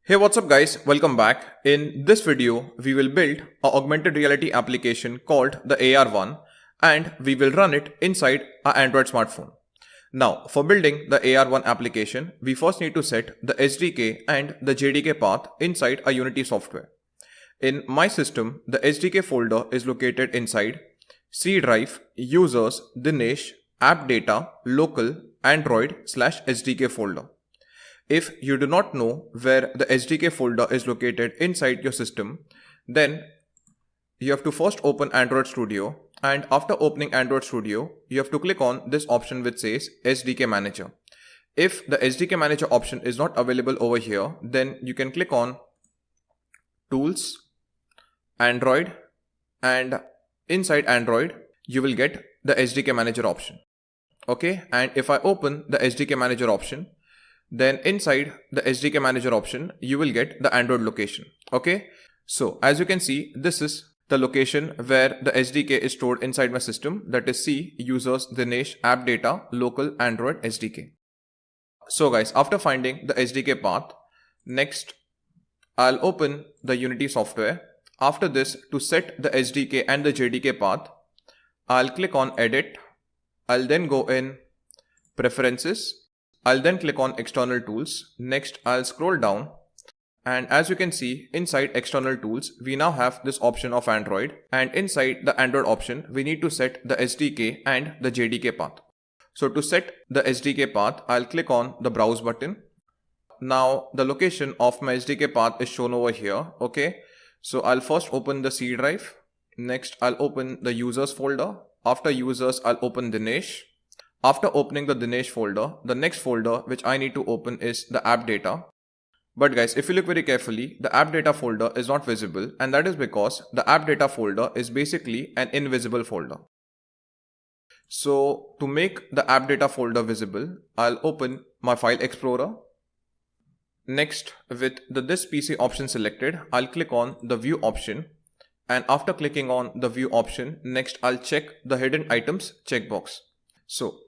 Hey, what's up guys, welcome back. In this video, we will build an augmented reality application called the ARone and we will run it inside our Android smartphone. Now, for building the ARone application, we first need to set the SDK and the JDK path inside our Unity software. In my system, the SDK folder is located inside C drive, users, Dinesh, app data, local, Android/SDK folder. If you do not know where the SDK folder is located inside your system, then you have to first open Android Studio, and after opening Android Studio, you have to click on this option which says SDK Manager. If the SDK Manager option is not available over here, then you can click on Tools, Android, and inside Android, you will get the SDK Manager option. Okay, and if I open the SDK Manager option, then inside the SDK Manager option, you will get the Android location. Okay, so as you can see, this is the location where the SDK is stored inside my system, that is C, users, Dinesh, app data, local, Android, SDK. So guys, after finding the SDK path, next I'll open the Unity software. After this, to set the SDK and the JDK path, I'll click on Edit. I'll then go in Preferences. I'll then click on External Tools. Next, I'll scroll down. And as you can see, inside External Tools, we now have this option of Android. And inside the Android option, we need to set the SDK and the JDK path. So to set the SDK path, I'll click on the Browse button. Now, the location of my SDK path is shown over here. Okay. So I'll first open the C drive. Next, I'll open the Users folder. After Users, I'll open Dinesh. After opening the Dinesh folder, the next folder which I need to open is the app data. But guys, if you look very carefully, the app data folder is not visible, and that is because the app data folder is basically an invisible folder. So to make the app data folder visible, I'll open my file explorer. Next, with the This PC option selected, I'll click on the View option. And after clicking on the View option, next I'll check the Hidden Items checkbox. So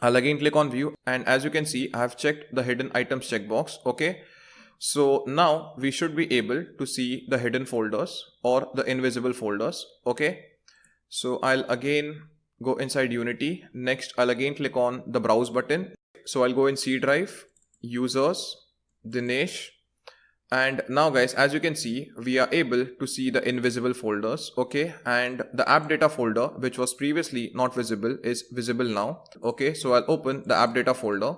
I'll again click on View, and as you can see, I have checked the Hidden Items checkbox. Okay, so now we should be able to see the hidden folders or the invisible folders. Okay, so I'll again go inside Unity. Next, I'll again click on the Browse button. So I'll go in C drive, Users, Dinesh. And now guys, as you can see, we are able to see the invisible folders. Okay, and the app data folder, which was previously not visible, is visible now. Okay, so I'll open the app data folder.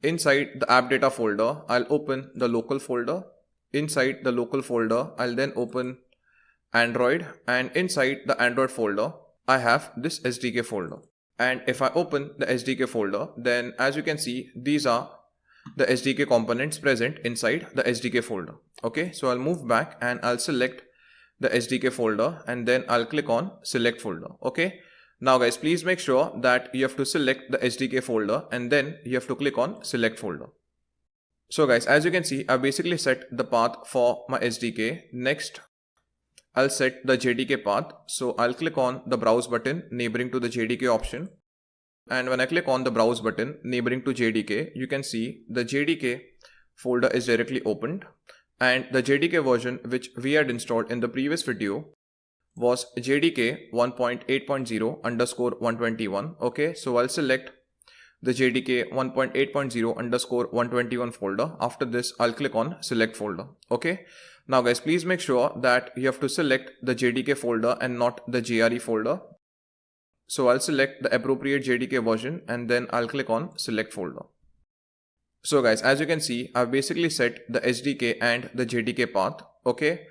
Inside the app data folder, I'll open the local folder. Inside the local folder, I'll then open Android, and inside the Android folder, I have this SDK folder. And if I open the SDK folder, then as you can see, these are the SDK components present inside the SDK folder. Okay, so I'll move back and I'll select the SDK folder, and then I'll click on Select Folder. Okay, now guys, please make sure that you have to select the SDK folder and then you have to click on Select Folder. So guys, as you can see, I've basically set the path for my SDK. Next, I'll set the JDK path. So I'll click on the Browse button neighboring to the JDK option. And when I click on the Browse button neighboring to JDK, you can see the JDK folder is directly opened, and the JDK version which we had installed in the previous video was JDK 1.8.0_121. Okay, so I'll select the JDK 1.8.0_121 folder. After this, I'll click on Select Folder. Okay, now guys, please make sure that you have to select the JDK folder and not the JRE folder. So I'll select the appropriate JDK version and then I'll click on Select Folder. So guys, as you can see, I've basically set the SDK and the JDK path. Okay.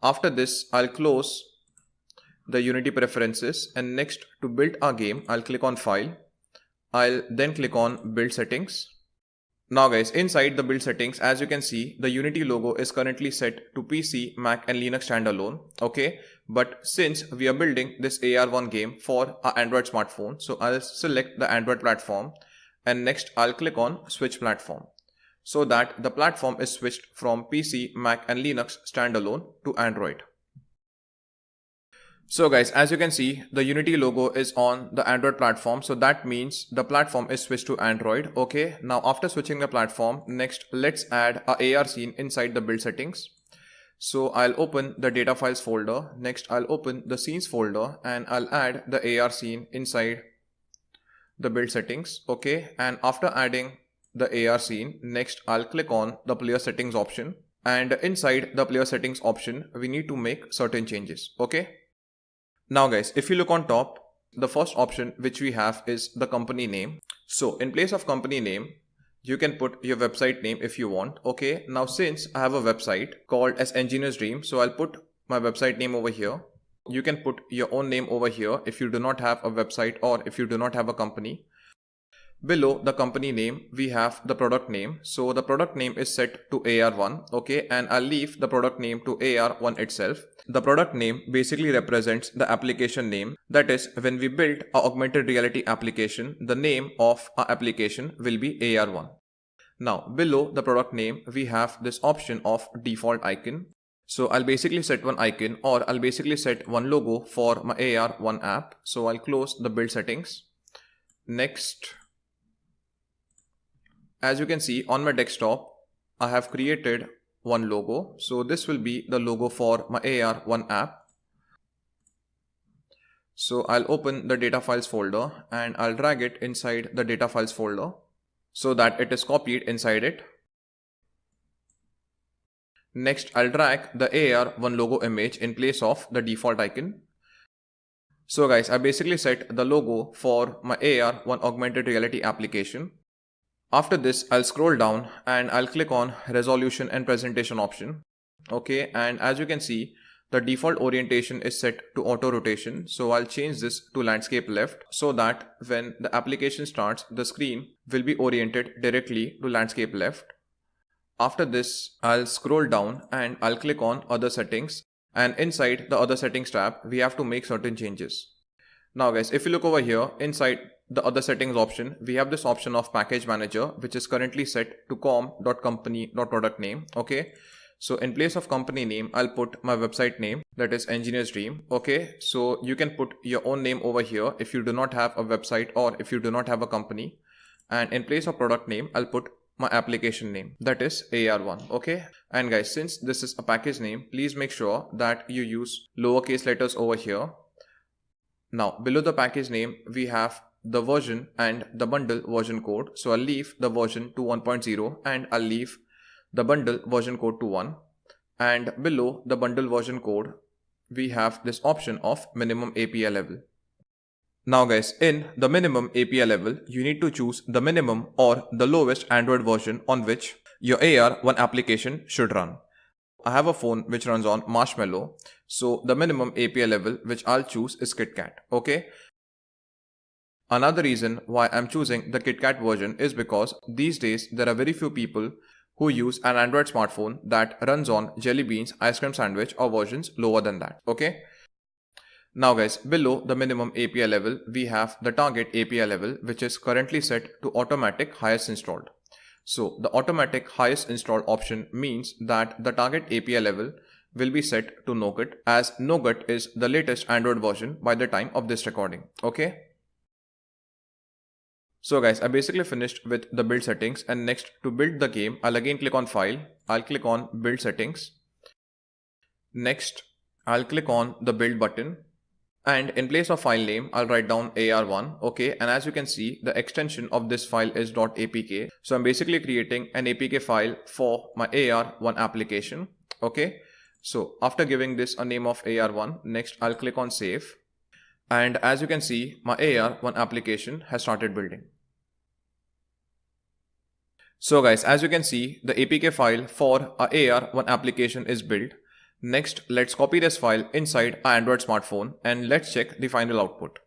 After this, I'll close the Unity preferences, and next, to build our game, I'll click on File. I'll then click on Build Settings. Now guys, inside the build settings, as you can see, the Unity logo is currently set to PC, Mac and Linux standalone. Okay, but since we are building this ARone game for our Android smartphone, so I'll select the Android platform, and next I'll click on Switch Platform, so that the platform is switched from PC, Mac and Linux standalone to Android. So guys, as you can see, the Unity logo is on the Android platform. So that means the platform is switched to Android. Okay. Now after switching the platform, next let's add a AR scene inside the build settings. So I'll open the data files folder. Next I'll open the scenes folder and I'll add the AR scene inside the build settings. Okay. And after adding the AR scene, next I'll click on the player settings option, and inside the player settings option, we need to make certain changes. Okay. Now guys, if you look on top, the first option which we have is the company name. So in place of company name, you can put your website name if you want. Okay. Now since I have a website called as Engineer's Dream, so I'll put my website name over here. You can put your own name over here if you do not have a website or if you do not have a company. Below the company name, we have the product name. So the product name is set to AR1. Okay. And I'll leave the product name to AR1 itself. The product name basically represents the application name. That is, when we build an augmented reality application, the name of our application will be AR1. Now below the product name, we have this option of default icon. So I'll basically set one icon, or I'll basically set one logo for my AR1 app. So I'll close the build settings. Next, as you can see on my desktop, I have created one logo. So this will be the logo for my AR1 app. So I'll open the data files folder and I'll drag it inside the data files folder so that it is copied inside it. Next, I'll drag the AR1 logo image in place of the default icon. So guys, I basically set the logo for my AR1 augmented reality application. After this, I'll scroll down and I'll click on resolution and presentation option. Okay. And as you can see, the default orientation is set to auto rotation. So I'll change this to landscape left so that when the application starts, the screen will be oriented directly to landscape left. After this, I'll scroll down and I'll click on other settings, and inside the other settings tab, we have to make certain changes. Now guys, if you look over here inside the other settings option, we have this option of package manager, which is currently set to com.company.product name. Okay. So in place of company name, I'll put my website name, that is Engineer's Dream. Okay. So you can put your own name over here if you do not have a website or if you do not have a company. And in place of product name, I'll put my application name, that is AR1. Okay. And guys, since this is a package name, please make sure that you use lowercase letters over here. Now below the package name, we have the version and the bundle version code. So I'll leave the version to 1.0 and I'll leave the bundle version code to 1. And below the bundle version code, we have this option of minimum API level. Now guys, in the minimum API level, you need to choose the minimum or the lowest Android version on which your AR1 application should run. I have a phone which runs on Marshmallow. So the minimum API level which I'll choose is KitKat. Okay. Another reason why I'm choosing the KitKat version is because these days there are very few people who use an Android smartphone that runs on Jelly Beans ice cream sandwich or versions lower than that. Okay. Now guys, below the minimum API level, we have the target API level, which is currently set to automatic highest installed. So the automatic highest installed option means that the target API level will be set to Nougat, as Nougat is the latest Android version by the time of this recording. Okay. So guys, I basically finished with the build settings, and next to build the game, I'll again click on file. I'll click on build settings. Next, I'll click on the build button. And in place of file name, I'll write down AR1. Okay. And as you can see, the extension of this file is .apk. So I'm basically creating an APK file for my AR1 application. Okay. So after giving this a name of AR1, next I'll click on save. And as you can see, my AR1 application has started building. So guys, as you can see, the APK file for our AR1 application is built. Next, let's copy this file inside our Android smartphone and let's check the final output.